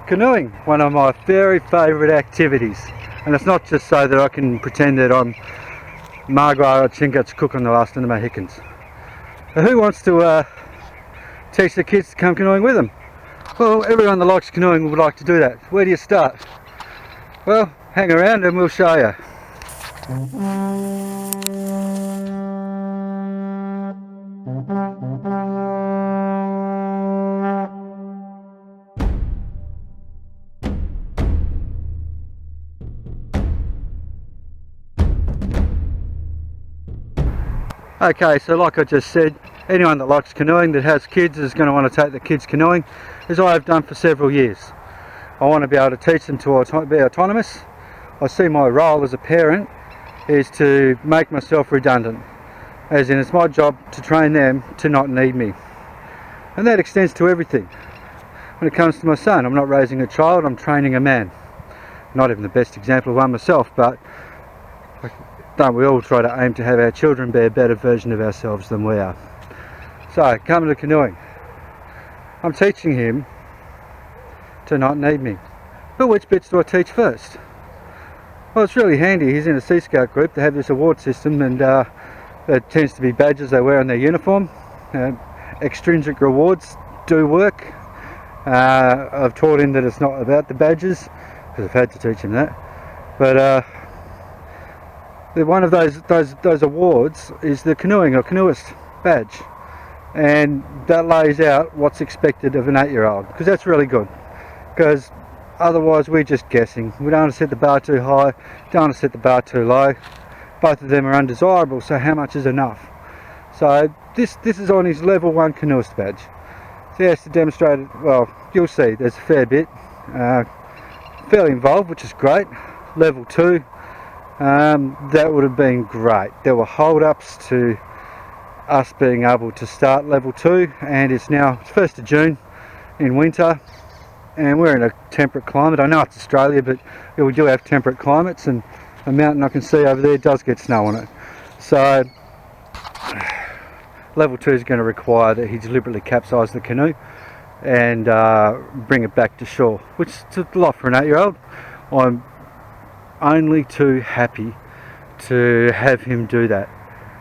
Canoeing, one of my very favourite activities, and it's not just so that I can pretend that I'm Margaret Chingat's cook on the last of the Mohicans. Who wants to teach the kids to come canoeing with them? Well, everyone that likes canoeing would like to do that. Where do you start? Well, hang around and we'll show you. Okay, so like I just said, anyone that likes canoeing, that has kids, is going to want to take the kids canoeing, as I have done for several years. I want to be able to teach them to be autonomous. I see my role as a parent is to make myself redundant, as in it's my job to train them to not need me. And that extends to everything. When it comes to my son, I'm not raising a child, I'm training a man. Not even the best example of one myself, but don't we all try to aim to have our children be a better version of ourselves than we are? So, coming to canoeing, I'm teaching him to not need me. But which bits do I teach first? Well, it's really handy. He's in a Sea Scout group. They have this award system, and it tends to be badges they wear on their uniform. Extrinsic rewards do work. I've taught him that it's not about the badges, because I've had to teach him that. But one of those awards is the canoeing or canoeist badge, and that lays out what's expected of an 8-year-old, because that's really good, because otherwise we're just guessing. We don't want to set the bar too high, don't want to set the bar too low. Both of them are undesirable, so how much is enough? So this is on his level 1 canoeist badge, so he has to demonstrate it. Well, you'll see there's a fair bit, fairly involved, which is great. Level 2, that would have been great. There were hold-ups to us being able to start level 2, and it's now 1st of June in winter, and we're in a temperate climate. I know it's Australia, but we do have temperate climates, and a mountain I can see over there does get snow on it. So level 2 is going to require that he deliberately capsize the canoe and bring it back to shore, which is a lot for an 8-year-old. I'm only too happy to have him do that.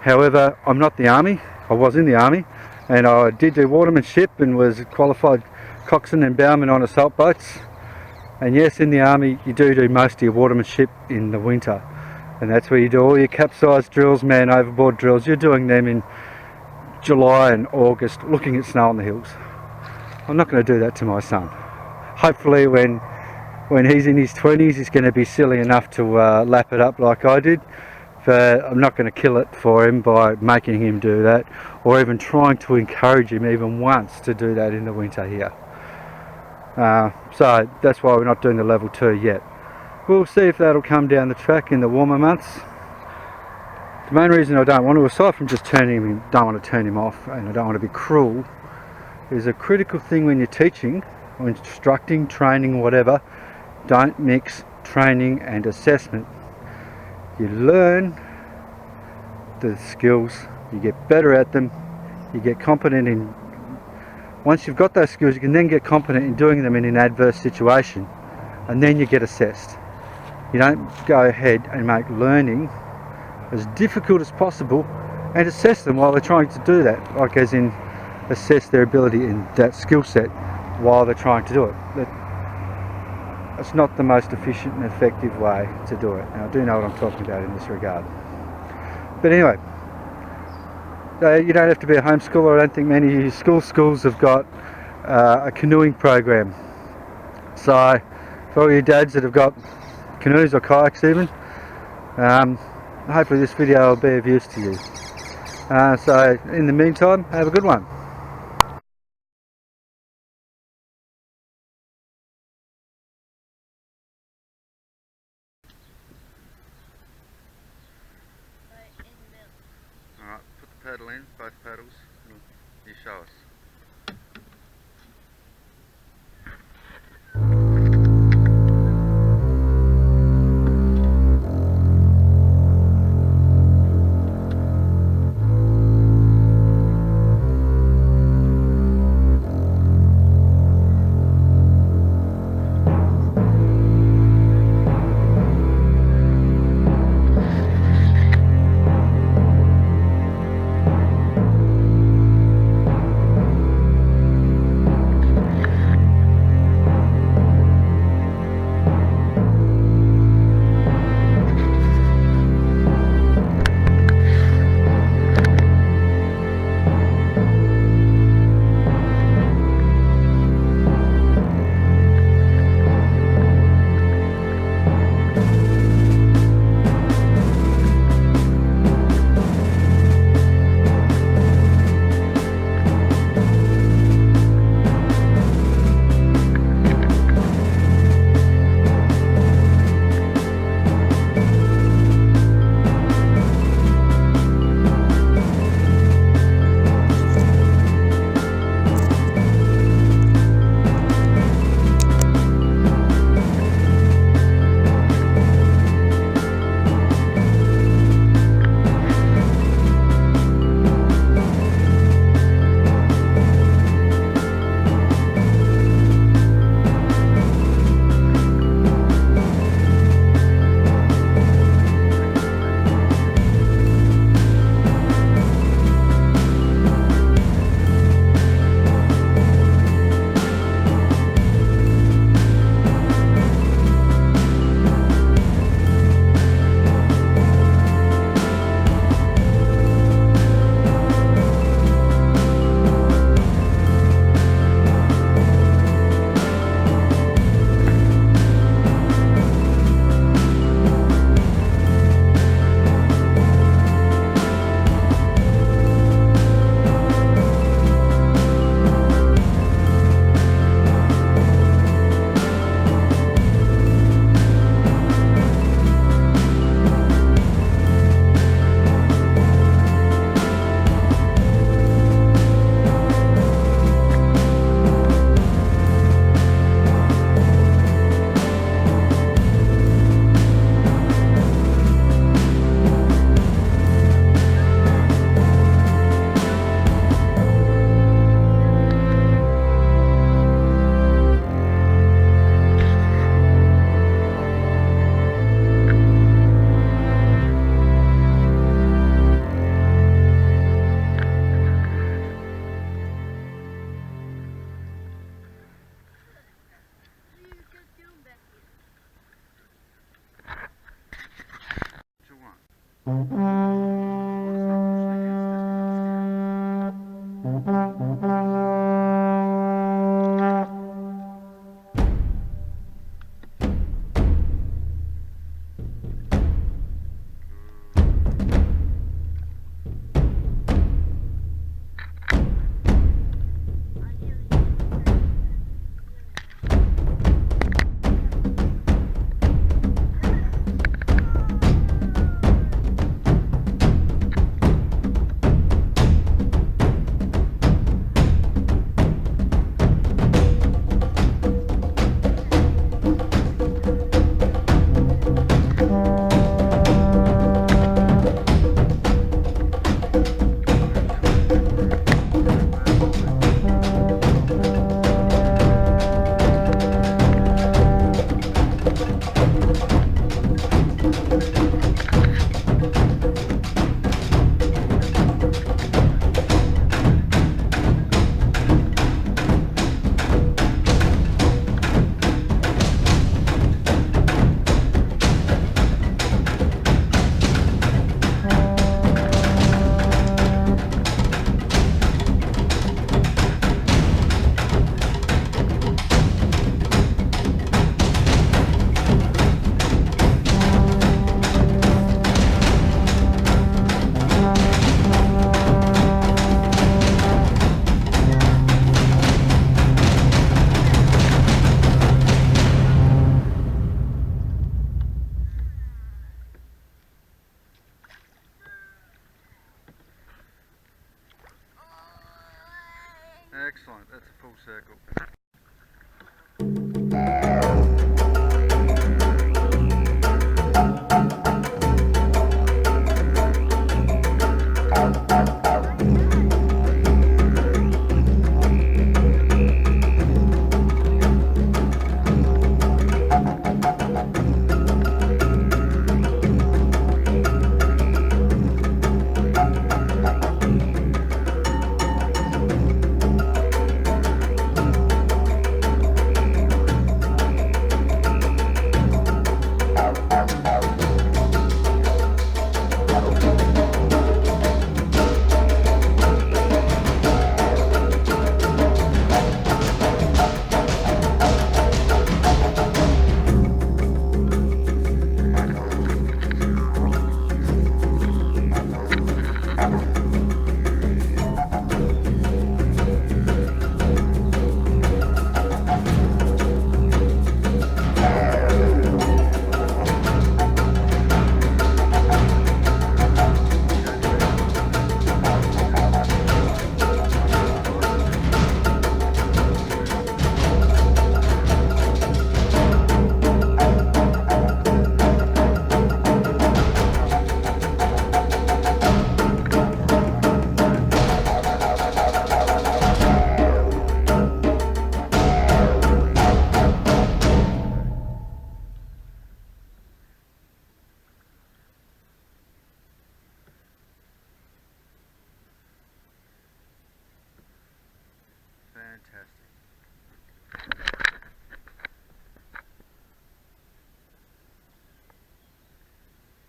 However, I'm not the army. I was in the army, and I did do watermanship and was qualified coxswain and bowman on assault boats. And yes, in the army you do most of your watermanship in the winter, and that's where you do all your capsize drills, man overboard drills. You're doing them in July and August, looking at snow on the hills. I'm not going to do that to my son. Hopefully when he's in his 20s, he's going to be silly enough to lap it up like I did, but I'm not going to kill it for him by making him do that, or even trying to encourage him even once to do that in the winter here. So that's why we're not doing the level 2 yet. We'll see if that'll come down the track in the warmer months. The main reason I don't want to, aside from just don't want to turn him off, and I don't want to be cruel, is a critical thing when you're teaching or instructing, training, whatever. Don't mix training and assessment. You learn the skills, you get better at them, you get competent in. Once you've got those skills, you can then get competent in doing them in an adverse situation, and then you get assessed. You don't go ahead and make learning as difficult as possible and assess them while they're trying to do that, like as in assess their ability in that skill set while they're trying to do it. It's not the most efficient and effective way to do it. Now, I do know what I'm talking about in this regard. But anyway, you don't have to be a homeschooler. I don't think many schools have got a canoeing program. So for all you dads that have got canoes or kayaks even, hopefully this video will be of use to you. So in the meantime, have a good one. Alright, put the paddle in, both paddles, and you show us. Excellent, that's a full circle. Fantastic.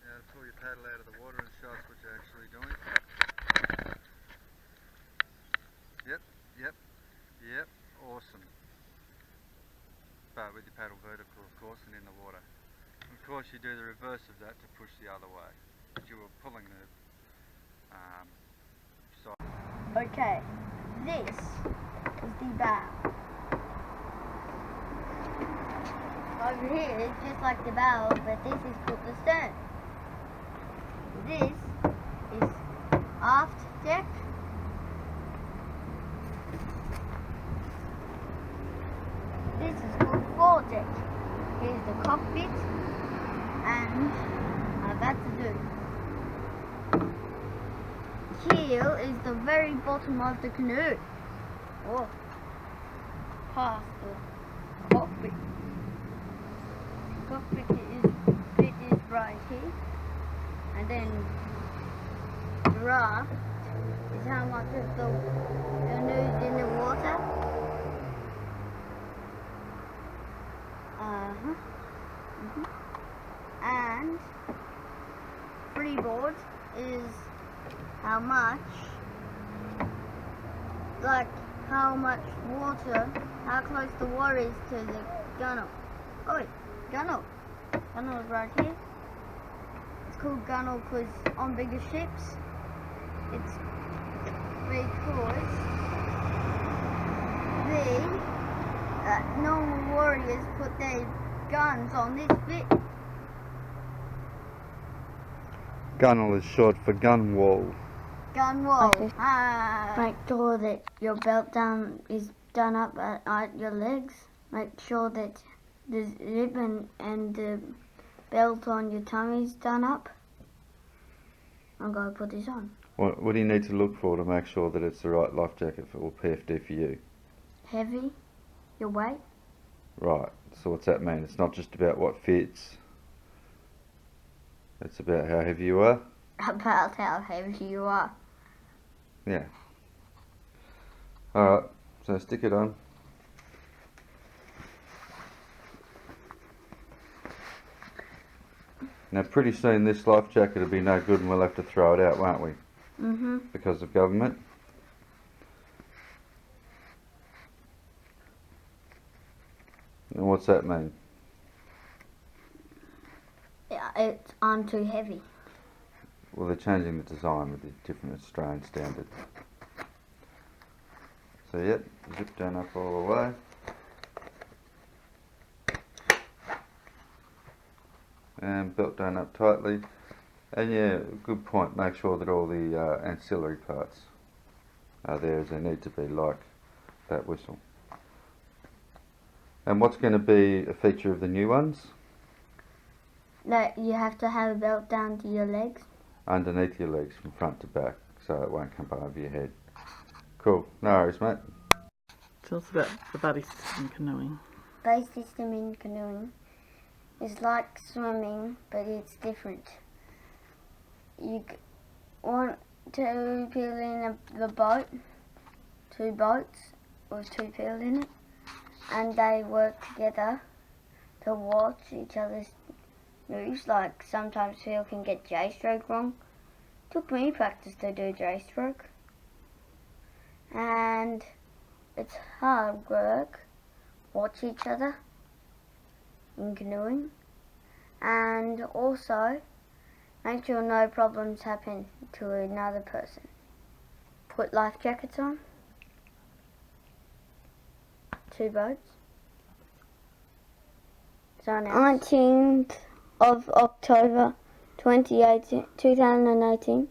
Now to pull your paddle out of the water and show us what you're actually doing. Yep, yep, yep, awesome. But with your paddle vertical, of course, and in the water. Of course, you do the reverse of that to push the other way. But you were pulling the side. Okay, this is the bow. Over here, it's just like the bow, but this is called the stern. This is aft deck. This is called foredeck. Here's the cockpit, and that's the do. Keel is the very bottom of the canoe. Oh, past the cockpit. Cockpit is right here, and then the raft is how much of the canoe's in the water. And freeboard is how much water, how close the water is to the gunnel. Oh, gunnel. Gunnel is right here. It's called gunnel because on bigger ships, it's because the normal warriors put their guns on this bit. Gunnel is short for gun wall. Gun wall. Make sure that your belt down is done up at your legs. Make sure that the zip and the belt on your tummy is done up. I'm going to put this on. What do you need to look for to make sure that it's the right life jacket or PFD for you? Heavy, your weight. Right, so what's that mean? It's not just about what fits. It's about how heavy you are? About how heavy you are. Yeah. Alright, so stick it on. Now pretty soon this life jacket will be no good and we'll have to throw it out, won't we? Because of government. And what's that mean? I'm too heavy. Well, they're changing the design with the different Australian standard. So yep, zip down up all the way. And belt down up tightly. And yeah, good point, make sure that all the ancillary parts are there as they need to be, like that whistle. And what's going to be a feature of the new ones? That you have to have a belt down to your legs. Underneath your legs from front to back, so it won't come over your head. Cool, no worries mate. Tell us about the buddy system in canoeing. Buddy system in canoeing is like swimming, but it's different. You want two people in the boat, two boats with two people in it, and they work together to watch each other's moves. Like sometimes people can get J-stroke wrong. Took me practice to do J-stroke, and it's hard work. Watch each other in canoeing, and also make sure no problems happen to another person. Put life jackets on. Two boats. So now 19th of October 2018.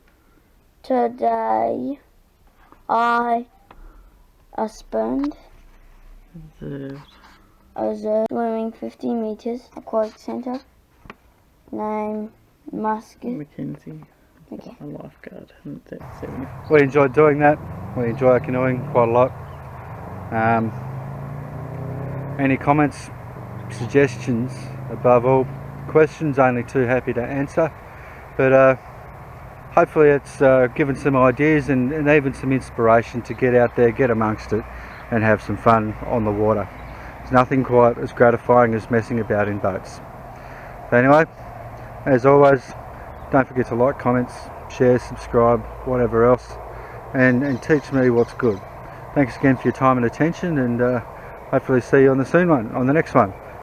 Today I spurned. Observed swimming 50 meters. Aquatic Centre. Name Musket. Mackenzie. Okay. A lifeguard. And that's 70. We enjoyed doing that. We enjoy canoeing quite a lot. Any comments, suggestions, above all, questions, only too happy to answer. But hopefully it's given some ideas and even some inspiration to get out there, get amongst it and have some fun on the water. There's nothing quite as gratifying as messing about in boats. So anyway, as always, don't forget to like, comments, share, subscribe, whatever else, and teach me what's good. Thanks again for your time and attention, and hopefully see you on the next one.